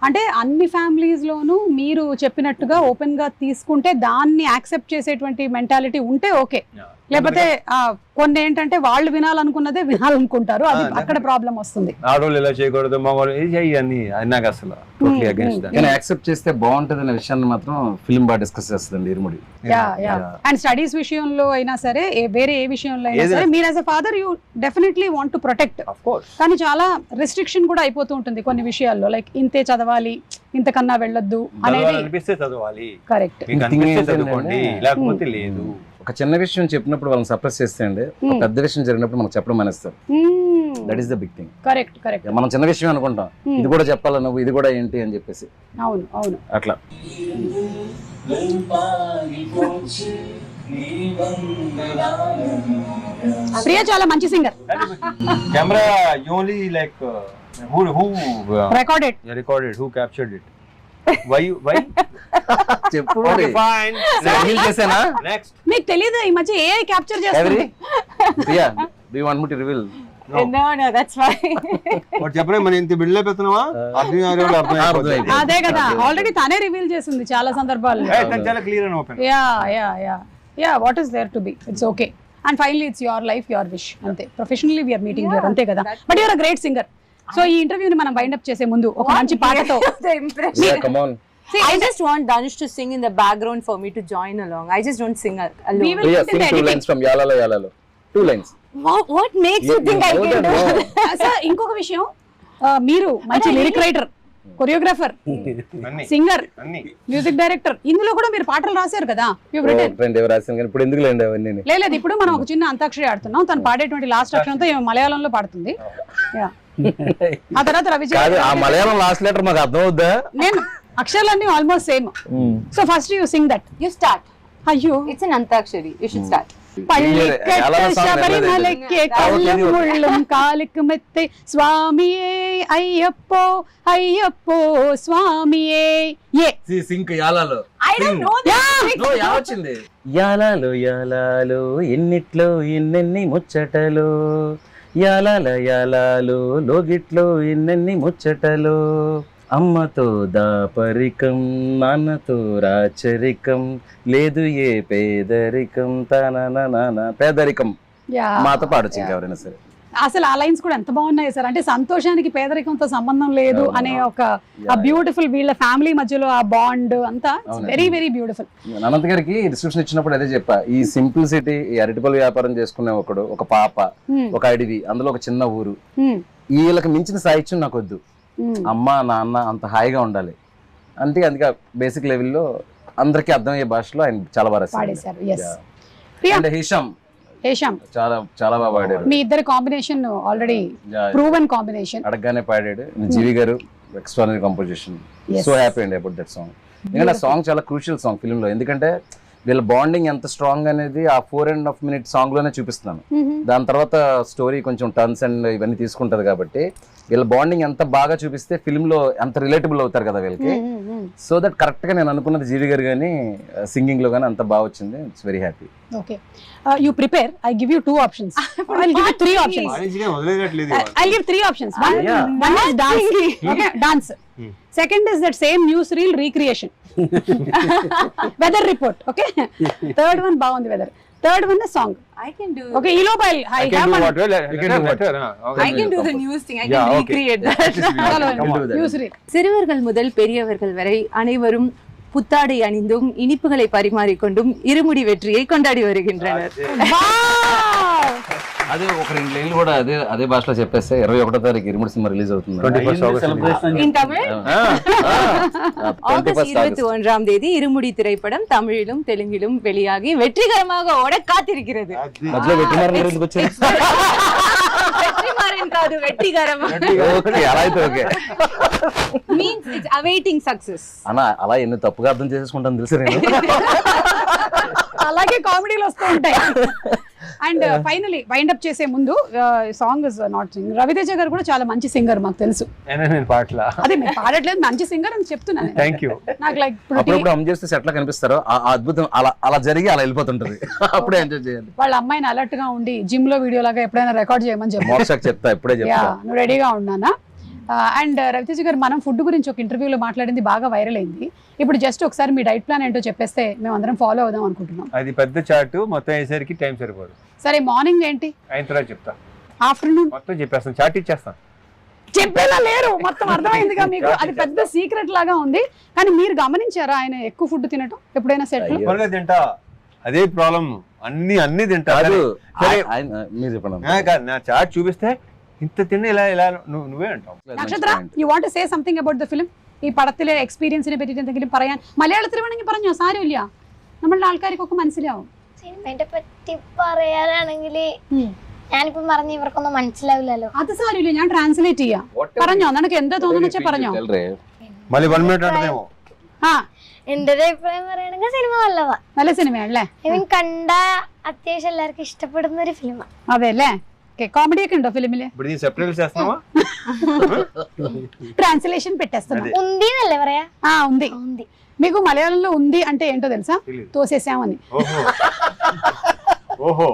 S1: అంటే అన్ని ఫ్యామిలీస్ లోనూ మీరు చెప్పినట్టుగా ఓపెన్ గా తీసుకుంటే దాన్ని యాక్సెప్ట్ చేసేటువంటి మెంటాలిటీ ఉంటే ఓకే. లేకపోతే కొన్ని ఏంటంటే వాళ్ళు వినాలనుకున్నదే వినాలనుకుంటారు, అది అక్కడ ప్రాబ్లం వస్తుంది.
S2: ఆడవాళ్ళు ఇలా చేయకూడదు, మగవాళ్ళు అన్ని నాకు అసలు టోటలీ అగైన్స్ట్.
S3: కానీ యాక్సెప్ట్ చేస్తే బాగుంటది అనే విషయాన్ని మాత్రం ఫిల్మ్ బాగా డిస్కస్ చేస్తుంది ఇరుముడి.
S1: అండ్ స్టడీస్ విషయంలో అయినా సరే, వేరే ఏ విషయంలో అయినా సరే, మీరు as a father you definitely want to protect. కానీ చాలా రెస్ట్రిక్షన్ కూడా అయిపోతూ ఉంటుంది కొన్ని విషయాల్లో, లైక్ ఇంతే చదవాలి, ఇంతకన్నా వెళ్ళొద్దు అనేది. కరెక్ట్.
S2: లేకపోతే లేదు.
S3: ఒక చిన్న విషయం చెప్పినప్పుడు వాళ్ళని సప్రెస్ చేస్తే అండి, ఒక పెద్ద విషయం జరిగినప్పుడు మనకు చెప్పడం మానేస్తారు. That is the big thing.
S1: Correct.
S3: మనం చిన్న విషయం అనుకుంటాం, ఇది కూడా చెప్పాలా నువ్వు, ఇది కూడా ఏంటి అని చెప్పేసి.
S1: అవును
S3: అట్లా.
S1: ప్రియా చాలా మంచి singer.
S2: Camera only like who recorded who captured it why
S3: చెప్పు.
S2: fine
S3: చేసానా
S2: next
S1: మీకు తెలియదు ఈ మధ్య AI క్యాప్చర్ చేస్తుంది.
S3: Priya do you want me to reveal?
S5: No, that's fine.
S2: What చెప్పరే మన ఇంత బిల్డ్ అయిపోతున్నావా?
S1: అదే కదా, ఆల్రెడీ తనే రివీల్ చేసింది చాలా సందర్భాల్లో.
S2: చాలా clear and open.
S1: Yeah what is there to be, it's okay. And finally it's your life, your wish, అంతే. ప్రొఫెషనల్లీ వీఆర్ మీటింగ్ హియర్, అంతే కదా. But you're a great singer. So ఈ ఇంటర్వ్యూని మనం వైండ్ అప్ చేసే ముందు ఒక మంచి పాటతో.
S3: Come on.
S5: See, I just want Danush to sing in the background for me to join along. I just don't sing alone.
S1: We will
S3: Priya, sing 2 lines from Yalalo Yalalo. 2 lines.
S5: What makes you think I can do?
S1: Sir ఇంకొక విషయం, మీరు మంచి lyric writer, choreographer, singer, music director, ఇందులో కూడా మీరు పాటలు రాశారు కదా.
S3: ఇప్పుడు ఎందుకు లేండి అవన్నీ?
S1: లేదు, ఇప్పుడు మనం ఒక చిన్న అంతాక్షరి ఆడుతున్నాం, తను పాడేటువంటి లాస్ట్ అక్షరంతో మలయాళంలో పాడుతుంది. ఆ తర్వాత రవిజయ్,
S3: ఆ మలయాళం లాస్ట్ లెటర్ మాకు అర్థం అవుద్దా?
S1: నేను అక్షరాలన్నీ almost same. So first you sing that.
S5: You start.
S1: అయ్యో,
S5: It's an antakshari. You should start.
S1: ശബരിമലയ്ക്ക് കല്ലും മുള്ളും കാലിക്ക് മെത്തെ സ്വാമിയേ അയ്യപ്പോ അയ്യപ്പോ സ്വാമിയേ.
S3: సింక్ యాలాలో.
S5: I don't know this.
S3: యావచ్చింది. యాలాలో యాలాలో ఎన్నిట్లో ఎన్నెన్ని ముచ్చటలో, యాలాల యాలాలో లోగిట్లో ఎన్నెన్ని ముచ్చటలో, అమ్మతో దాపరికం నాన్నతో రాచరికం, లేదు ఏ పేదరికం తన పేదరికం. మాతో పాడొచ్చు ఇంకెవరైనా సరే.
S1: అసలు ఆ లైన్స్ కూడా ఎంత బాగున్నాయి సార్. అంటే సంతోషానికి పేదరికంతో సంబంధం లేదు అనే ఒక బ్యూటిఫుల్, వీళ్ళ ఫ్యామిలీ మధ్యలో ఆ బాండ్ అంతా వెరీ వెరీ బ్యూటిఫుల్.
S3: అనంత్ గారికి డిస్క్రిప్షన్ ఇచ్చినప్పుడు అదే చెప్పా, ఈ సింప్లిసిటీ, ఈ అరటిపల్లి వ్యాపారం చేసుకునే ఒకడు, ఒక పాప, ఒక అడవి, అందులో ఒక చిన్న ఊరు, వీళ్ళకి మించిన సాహిత్యం నాకు వద్దు. అమ్మ నాన్న అంత హాయిగా ఉండాలి అంటే, అందుకే బేసిక్ లెవెల్లో అందరికీ అర్థమయ్యే భాషలో ఆయన చాలా బాగా
S1: పాడేశారు. ప్రియా.
S3: అండ్ హిషామ్
S1: హేషామ్,
S3: చాలా చాలా బాగా పాడారు.
S1: మీ ఇద్దరి కాంబినేషన్ ఆల్రెడీ ప్రూవెన్ కాంబినేషన్.
S3: అడగగానే పాడాడు. జీవి గారు ఎక్స్ట్రానరీ కంపోజిషన్. సో హ్యాపీ అండి అబౌట్ దట్ సాంగ్. ఎందుకంటే ఆ సాంగ్ చాలా క్రూషియల్ సాంగ్ ఫిల్మ్ లో. ఎందుకంటే వీళ్ళ బాండింగ్ ఎంత స్ట్రాంగ్ అనేది ఆ 4.5 minute సాంగ్ లోనే చూపిస్తున్నాను. దాని తర్వాత స్టోరీ కొంచెం టర్న్స్ అండ్ ఇవన్నీ తీసుకుంటది కాబట్టి వీళ్ళ బాండింగ్ ఎంత బాగా చూపిస్తే ఫిల్మ్ లో ఎంత రిలేటబుల్ అవుతారు కదా వీళ్ళకి. సో దట్ కరెక్ట్ గా నేను అనుకున్నది జీవి గారు కానీ సింగింగ్ లో కానీ అంత బాగా వచ్చింది. It's very happy.
S1: Okay, you prepare. I give you 2 options. I'll give you 3 options. I'll give 3 options. One is dance. Okay, dance. Second is that same news reel recreation. Weather report. Okay. Third one బాగుంది weather. Third one is song.
S5: I can do.
S1: Okay, ఈ లోపు I have one.
S5: I can do the news thing. I can recreate that.
S1: News reel.
S5: சிறுவர்கள் முதல் பெரியவர்கள் வரை அனைவரும் புத்தாடை அணிந்தும் இனிப்புகளை பரிமாறிக்கொண்டும் இருமுடி வெற்றியை கொண்டாடி வருகின்றனர்.
S3: అదే ఒక 2 లైన్లు కూడా అదే భాషలో చెప్పేస్తే 21వ తారీఖు ఇరుముడి సినిమా రిలీజ్ అవుతుంది.
S5: In Tamil? ஆகஸ்ட் 21ஆம் தேதி இருமுடி திரைப்படம் தமிழிலும் தெலுங்கிலும் வெளியாகி வெற்றிகரமாக ஓட காத்திருக்கிறது.
S3: మధ్యలో వెట్టిమారన్ ఎందుకు వచ్చారు?
S5: வெற்றிமாறன் காது வெற்றிகரம்.
S3: ఓకే, అలా అయితే okay.
S5: Means it's awaiting success.
S3: అన్నా అలా ఎన్ని తప్పుగా అర్థం చేసుకుంటాను తెలుసు నేను.
S1: అలాగే కామెడీలు వస్తూ ఉంటాయి. అండ్ ఫైనలీ వైండ్ అప్ చేసే ముందు song is not sing. Raviteja గారు కూడా చాలా మంచి సింగర్ మాకు తెలుసు.
S2: నేను పాటలా
S1: అదే మీరు పాడట్లేదు, మంచి సింగర్ అని చెప్తున్నాను.
S2: Thank you.
S1: నాకు లైక్
S3: అప్పుడప్పుడు అమ్ చేస్తే సెట్లా కనిపిస్తారో ఆ అద్భుతం అలా జరిగి అలా వెళ్ళిపోతుంటది. అప్పుడే ఎంజాయ్ చేయాలి.
S1: వాళ్ళ అమ్మాయిని అలర్ట్ గా ఉండి జిమ్ లో వీడియో లాగా ఎప్పుడైనా రికార్డ్ చేయమని చెప్పి
S3: మోక్షకి చెప్తా, ఇప్పుడే చెప్తా.
S1: నువ్వు రెడీగా ఉన్నానా? అండ్ రవితేజ గారు, మనం ఫుడ్ గురించి ఒక ఇంటర్వ్యూలో మాట్లాడింది బాగా వైరల్ అయింది. ఇప్పుడు జస్ట్ ఒకసారి మీ డైట్ ప్లాన్ ఏంటో చెప్పేస్తే మేము అందరం ఫాలో అవుదాం అనుకుంటున్నాం.
S2: అది పెద్ద చార్ట్, మొత్తం అయ్యేసరికి టైం సరిపోదు.
S1: సరే, మార్నింగ్ ఏంటి,
S2: అయిన తర్వాత చెప్తా.
S1: ఆఫ్టర్నూన్
S2: మొత్తం చెప్పేస్తాను, చార్ట్ ఇచ్చేస్తాను.
S1: చెప్పేలా లేరు, మొత్తం అర్థమైందిగా మీకు. అది పెద్ద సీక్రెట్ లాగా ఉంది. కానీ మీరు గమనించారా ఆయన ఎక్కువ ఫుడ్ తినటం ఎప్పుడైనా సెట్?
S2: తింటా, అదే ప్రాబ్లం. అన్ని తింటా.
S3: మీరు చెప్పండి.
S2: నా చార్ట్ చూపిస్తే ఇంత తిండి ఇలా నువ్వే అంటావు.
S1: നക്ഷത്ര, you want to say something about the film? ഈ പടത്തിലെ എക്സ്പീരിയൻസിനെ പറ്റിയിട്ട് എന്തെങ്കിലും പറയാൻ? മലയാളത്തിൽ വേണമെങ്കിൽ പറഞ്ഞോ, സാരമില്ല, നമ്മളുടെ ആൾക്കാർക്കൊക്കെ മനസ്സിലാവും.
S6: സിനിമയെ പറ്റി പറയാനാണെങ്കിൽ ഞാനിപ്പോ പറഞ്ഞ ഇവർക്കൊന്നും മനസ്സിലാവില്ലല്ലോ.
S1: അത് സാരമില്ല, ഞാൻ ട്രാൻസ്ലേറ്റ് ചെയ്യാം. പറഞ്ഞോ, നിനക്ക് എന്താ തോന്നുന്നു വെച്ചാൽ പറഞ്ഞോ.
S2: మళ్ళీ 1 minute అంటేమో.
S1: ആ,
S6: എന്റെ ഒരു അഭിപ്രായം പറയുകയാണെങ്കിൽ സിനിമ നല്ലതാ,
S1: നല്ല സിനിമയാണല്ലേ?
S6: ഇവൻ കണ്ട അത്യാവശ്യം എല്ലാവർക്കും ഇഷ്ടപ്പെടുന്ന ഒരു ഫിലിമാ.
S1: അതെ അല്ലേ? కామెడీ ഒക്കെ ఉണ്ടോ ఫిలిమిല്? ట్రాన్స్లేషన్ పెట్టేస్తున్నా.
S6: ఉంది అല്ലേ പറയാ?
S1: ఉంది. మీకు మలయాళంలో ఉంది అంటే ఏంటో తెలుసా? తోసేసామని.
S2: ఓహో,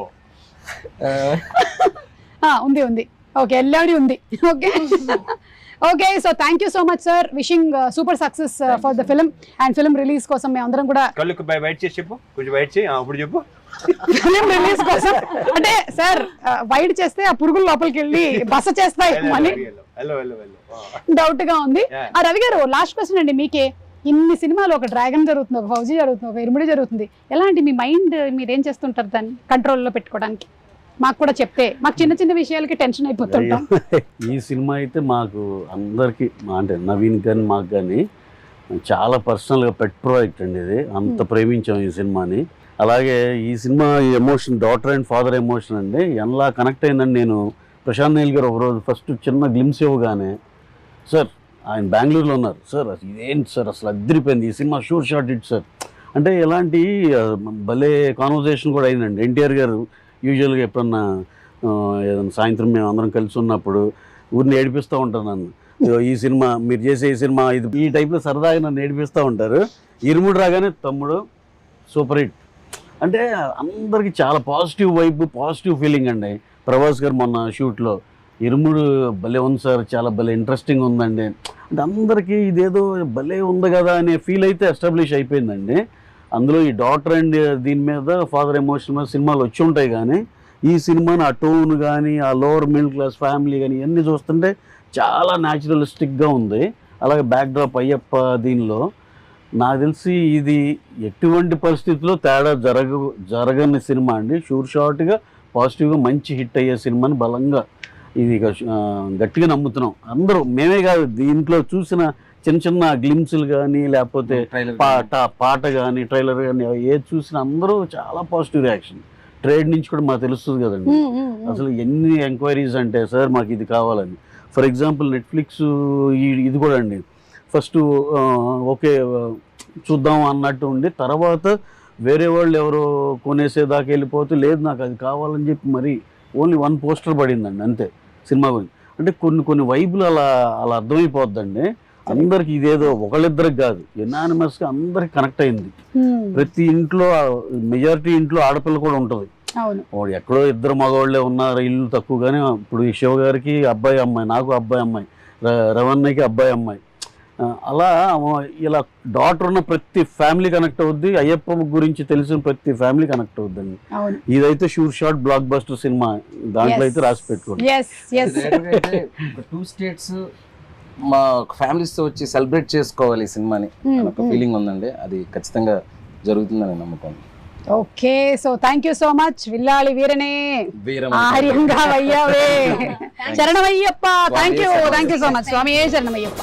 S1: ఉంది. ఓకే, ఎల్లాడి ఉంది. Okay. Okay, so thank you so much sir. Wishing super success for the film and film release కోసం మేము అందరం కూడా
S2: కళ్ళకు బయట చేసి చెప్పు, కొంచెం బయట చేయి. అప్పుడు చెప్పు.
S1: ఫిల్మ్ రిలీజ్ కోసం అంటే సార్ వైడ్ చేస్తే ఆ పురుగుల లోపలికి వెళ్ళి బస చేస్తాయి అని డౌట్ గా ఉంది. ఆ రవి గారు, లాస్ట్ క్వశ్చన్ అండి మీకే. ఇన్ని సినిమాలు, ఒక డ్రాగన్ జరుగుతుంది, ఒక ఫౌజీ జరుగుతుంది, ఒక ఇరుముడి జరుగుతుంది. ఎలాంటి మీ మైండ్ మీరేం చేస్తుంటారు దాన్ని కంట్రోల్లో పెట్టుకోవడానికి? మాకు కూడా చెప్తే, మాకు చిన్న చిన్న విషయాలకి టెన్షన్ అయిపోతుంటాం.
S4: ఈ సినిమా అయితే మాకు అందరికి, అంటే నవీన్ కానీ మాకు కానీ చాలా పర్సనల్గా పెట్ ప్రాజెక్ట్ అండి ఇది. అంత ప్రేమించాం ఈ సినిమాని. అలాగే ఈ cinema emotion, daughter and father emotion అండి, ఎలా కనెక్ట్ అయిందని నేను ప్రశాంత్ నీల్ గారు ఒకరోజు ఫస్ట్ చిన్న గ్లిమ్స్ ఇవ్వగానే, సార్ ఆయన బెంగళూరులో ఉన్నారు, సార్ ఇదేంటి సార్ అసలు అద్దరిపోయింది ఈ cinema, sure shot it sir అంటే ఇలాంటి భలే కాన్వర్జేషన్ కూడా అయిందండి. ఎన్టీఆర్ గారు యూజువల్గా ఎప్పుడన్నా ఏదైనా సాయంత్రం మేము అందరం కలిసి ఉన్నప్పుడు ఊరిని ఏడిపిస్తూ ఉంటారు నన్ను, ఈ సినిమా మీరు చేసే ఈ సినిమా ఇది, ఈ టైప్లో సరదాగా నన్ను ఏడిపిస్తూ ఉంటారు. ఇరుముడు రాగానే తమ్ముడు సూపర్ హిట్ అంటే అందరికి చాలా పాజిటివ్ వైబ్, పాజిటివ్ ఫీలింగ్ అండి. ప్రభాస్ గారు మొన్న షూట్లో ఇరుముడు భలే ఉంది సార్, చాలా భలే ఇంట్రెస్టింగ్ ఉందండి అంటే అందరికీ ఇదేదో భలే ఉంది కదా అనే ఫీల్ అయితే ఎస్టాబ్లిష్ అయిపోయిందండి. అందులో ఈ డాటర్ అండ్ దీని మీద ఫాదర్ ఎమోషన్ మీద సినిమాలు వచ్చి ఉంటాయి, కానీ ఈ సినిమాని ఆ టోన్ కానీ, ఆ లోవర్ మిడిల్ క్లాస్ ఫ్యామిలీ కానీ ఇవన్నీ చూస్తుంటే చాలా న్యాచురలిస్టిక్గా ఉంది. అలాగే బ్యాక్డ్రాప్ అయ్యప్ప దీనిలో నాకు తెలిసి ఇది ఎటువంటి పరిస్థితుల్లో తేడా జరగని సినిమా అండి. షూర్ షార్ట్గా పాజిటివ్గా మంచి హిట్ అయ్యే సినిమాని బలంగా ఇది గట్టిగా నమ్ముతున్నాం అందరూ. మేమే కాదు, దీంట్లో చూసిన చిన్న చిన్న గ్లిమ్స్లు కానీ, లేకపోతే పాట కానీ, ట్రైలర్ కానీ ఏది చూసినా అందరూ చాలా పాజిటివ్ రియాక్షన్. ట్రేడ్ నుంచి కూడా మాకు తెలుస్తుంది కదండి. అసలు ఎన్ని ఎంక్వైరీస్ అంటే సార్ మాకు ఇది కావాలని. ఫర్ ఎగ్జాంపుల్ నెట్ఫ్లిక్స్ ఇది కూడా అండి, ఫస్ట్ ఓకే చూద్దాం అన్నట్టు ఉండి తర్వాత వేరే వాళ్ళు ఎవరో కొనేసేదాకా వెళ్ళిపోతే లేదు నాకు అది కావాలని చెప్పి మరి ఓన్లీ 1 పోస్టర్ పడిందండి అంతే సినిమా గురించి. అంటే కొన్ని వైపులు అలా అర్థమైపోద్దండి అందరికి. ఇదేదో ఒకళ్ళిద్దరికి కాదు, ఎనానిమస్గా అందరికి కనెక్ట్ అయింది. ప్రతి ఇంట్లో మెజారిటీ ఇంట్లో ఆడపిల్ల కూడా ఉంటుంది. వాడు ఎక్కడో 2 మగవాళ్ళే ఉన్నారు, ఇల్లు తక్కువగానే. ఇప్పుడు ఈ శివ గారికి అబ్బాయి అమ్మాయి, నాకు అబ్బాయి అమ్మాయి, రవణ్యకి అబ్బాయి అమ్మాయి, అలా ఇలా డాటర్ ఉన్న ప్రతి ఫ్యామిలీ కనెక్ట్ అవుద్ది. అయ్యప్ప గురించి తెలిసిన ప్రతి ఫ్యామిలీ కనెక్ట్ అవుద్దండి. ఇదైతే sure shot blockbuster cinema, దాంట్లో అయితే రాసి పెట్టుకోండి.
S3: 2 స్టేట్స్ మా ఫ్యామిలీస్ తో వచ్చి సెలబ్రేట్ చేసుకోవాలి ఈ సినిమాని ఒక ఫీలింగ్ ఉందండి. అది ఖచ్చితంగా జరుగుతుందని నమ్ముతాను.
S1: Okay, so thank you so much. విల్లాలి వీరనే ఆర్యంగా వయ్యావే. శరణమయ్యప్ప. Thank you so much. Swami శరణమయ్యప్ప.